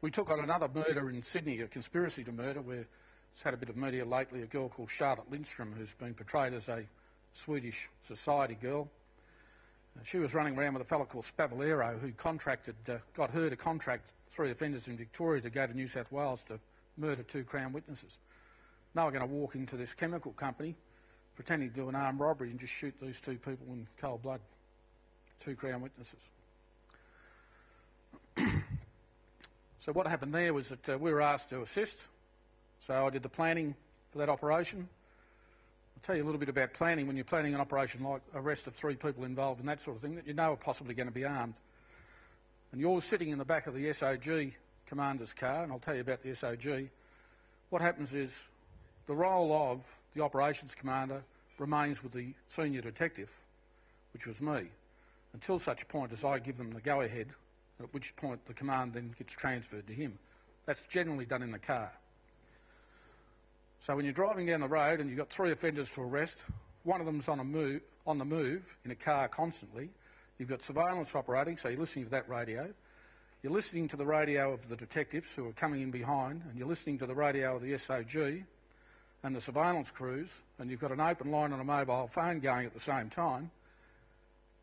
We took on another murder in Sydney, a conspiracy to murder, where it's had a bit of media lately, a girl called Charlotte Lindstrom, who's been portrayed as a Swedish society girl. She was running around with a fellow called Spavalero, who got her to contract 3 offenders in Victoria to go to New South Wales to murder 2 Crown witnesses. Now we're going to walk into this chemical company, pretending to do an armed robbery and just shoot these 2 people in cold blood, 2 Crown witnesses. So what happened there was that we were asked to assist. So I did the planning for that operation. I'll tell you a little bit about planning when you're planning an operation like arrest of 3 people involved and that sort of thing that you know are possibly going to be armed. And you're sitting in the back of the SOG commander's car, and I'll tell you about the SOG. What happens is the role of the operations commander remains with the senior detective, which was me, until such point as I give them the go-ahead, at which point the command then gets transferred to him. That's generally done in the car. So when you're driving down the road and you've got 3 offenders to arrest, one of them's on the move in a car constantly, you've got surveillance operating, so you're listening to that radio, you're listening to the radio of the detectives who are coming in behind, and you're listening to the radio of the SOG and the surveillance crews, and you've got an open line on a mobile phone going at the same time.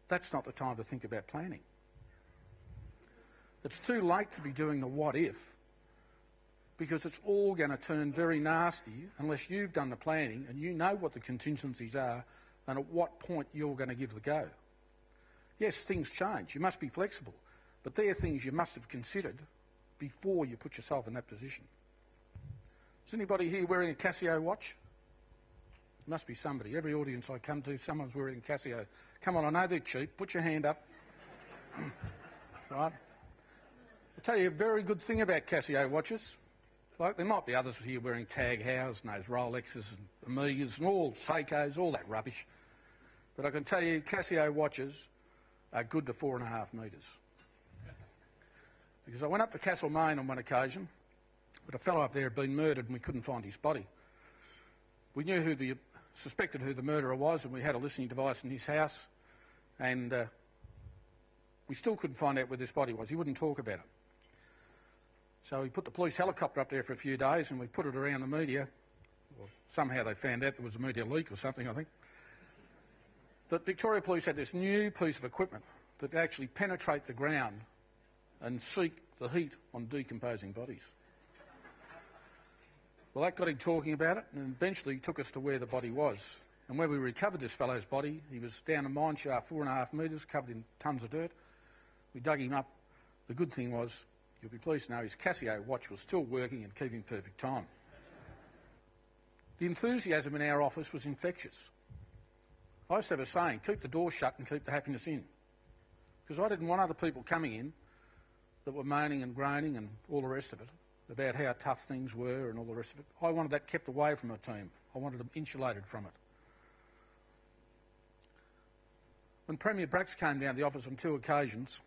That's not the time to think about planning. It's too late to be doing the what if, because it's all going to turn very nasty unless you've done the planning and you know what the contingencies are and at what point you're going to give the go. Yes, things change. You must be flexible, but they're things you must have considered before you put yourself in that position. Is anybody here wearing a Casio watch? Must be somebody. Every audience I come to, someone's wearing a Casio. Come on, I know they're cheap. Put your hand up. Right. I'll tell you a very good thing about Casio watches. Like, there might be others here wearing Tag Heuers and those Rolexes and Omegas and all Seikos, all that rubbish. But I can tell you Casio watches are good to 4.5 metres. Because I went up to Castlemaine on one occasion, but a fellow up there had been murdered and we couldn't find his body. We knew suspected who the murderer was, and we had a listening device in his house, and we still couldn't find out where this body was. He wouldn't talk about it. So we put the police helicopter up there for a few days and we put it around the media. Well, somehow they found out there was a media leak or something, I think. That Victoria Police had this new piece of equipment that actually penetrate the ground and seek the heat on decomposing bodies. Well, that got him talking about it, and eventually took us to where the body was. And where we recovered this fellow's body, he was down a mine shaft 4.5 metres, covered in tons of dirt. We dug him up. The good thing was, you'll be pleased to know, his Casio watch was still working and keeping perfect time. The enthusiasm in our office was infectious. I used to have a saying, keep the door shut and keep the happiness in. Because I didn't want other people coming in that were moaning and groaning and all the rest of it about how tough things were and all the rest of it. I wanted that kept away from the team. I wanted them insulated from it. When Premier Brax came down to the office on 2 occasions,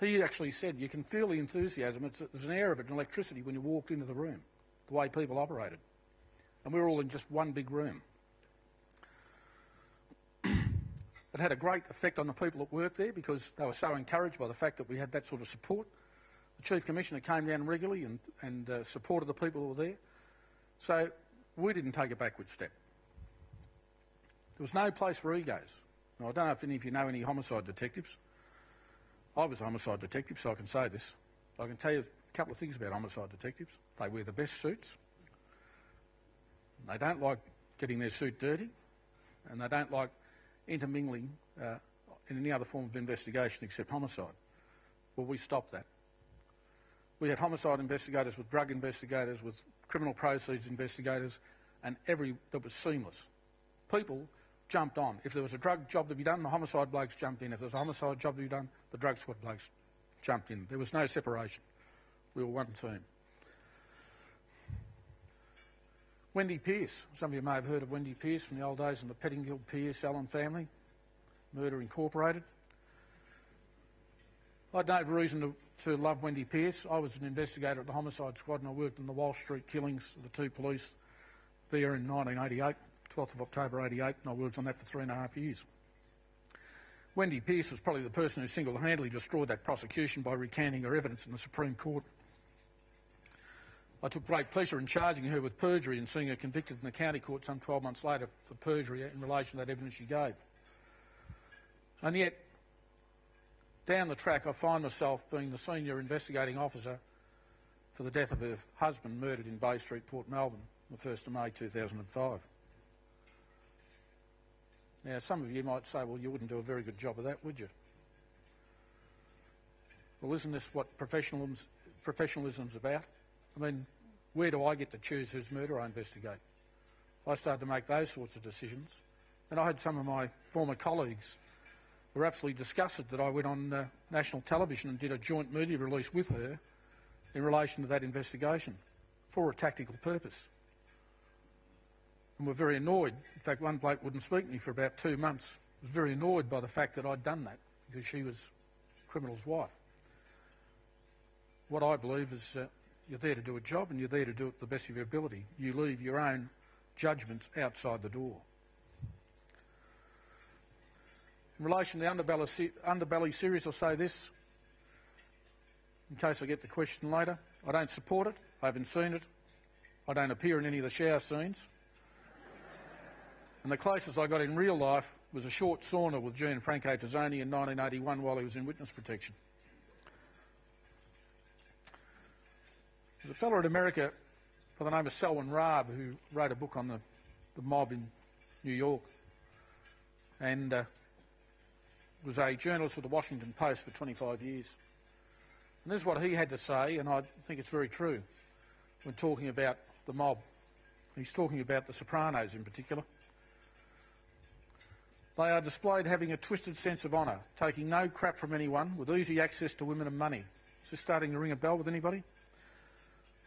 he actually said, you can feel the enthusiasm. There's an air of it, an electricity when you walked into the room, the way people operated. And we were all in just one big room. It had a great effect on the people that worked there because they were so encouraged by the fact that we had that sort of support. The Chief Commissioner came down regularly and supported the people who were there. So we didn't take a backward step. There was no place for egos. Now, I don't know if any of you know any homicide detectives. I was a homicide detective, so I can say this. I can tell you a couple of things about homicide detectives. They wear the best suits. They don't like getting their suit dirty, and they don't like intermingling in any other form of investigation except homicide. Well, we stopped that. We had homicide investigators with drug investigators, with criminal proceeds investigators, and that was seamless. People jumped on. If there was a drug job to be done, the homicide blokes jumped in. If there was a homicide job to be done, the drug squad blokes jumped in. There was no separation. We were one team. Wendy Pearce. Some of you may have heard of Wendy Pearce from the old days in the Pettingill Pearce Allen family, Murder Incorporated. I had no reason to love Wendy Pearce. I was an investigator at the homicide squad and I worked in the Walsh Street killings of the 2 police there in 1988, 12th of October 88, and I worked on that for 3.5 years. Wendy Pearce was probably the person who single-handedly destroyed that prosecution by recanting her evidence in the Supreme Court. I took great pleasure in charging her with perjury and seeing her convicted in the county court some 12 months later for perjury in relation to that evidence she gave. And yet, down the track, I find myself being the senior investigating officer for the death of her husband murdered in Bay Street, Port Melbourne, on the 1st of May 2005. Now, some of you might say, well, you wouldn't do a very good job of that, would you? Well, isn't this what professionalism's about? I mean, where do I get to choose whose murder I investigate? If I started to make those sorts of decisions, and I had some of my former colleagues who were absolutely disgusted that I went on national television and did a joint media release with her in relation to that investigation for a tactical purpose. And were very annoyed. In fact, one bloke wouldn't speak to me for about 2 months. Was very annoyed by the fact that I'd done that because she was a criminal's wife. What I believe is you're there to do a job and you're there to do it to the best of your ability. You leave your own judgments outside the door. In relation to the Underbelly series, I'll say this, in case I get the question later. I don't support it. I haven't seen it. I don't appear in any of the shower scenes. And the closest I got in real life was a short sauna with Gianfranco Tazzoni in 1981 while he was in witness protection. There's a fellow in America by the name of Selwyn Raab who wrote a book on the mob in New York and was a journalist with the Washington Post for 25 years. And this is what he had to say, and I think it's very true, when talking about the mob. He's talking about the Sopranos in particular. They are displayed having a twisted sense of honour, taking no crap from anyone, with easy access to women and money. Is this starting to ring a bell with anybody?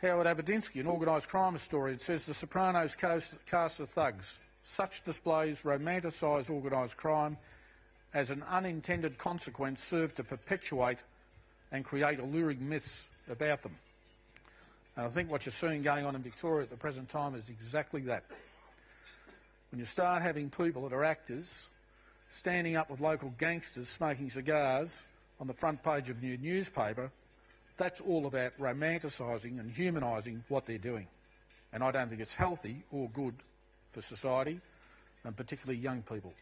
Howard Abedinsky, an organised crime historian, says the Sopranos cast of thugs. Such displays romanticise organised crime as an unintended consequence serve to perpetuate and create alluring myths about them. And I think what you're seeing going on in Victoria at the present time is exactly that. When you start having people that are actors standing up with local gangsters smoking cigars on the front page of your newspaper, that's all about romanticising and humanising what they're doing. And I don't think it's healthy or good for society, and particularly young people.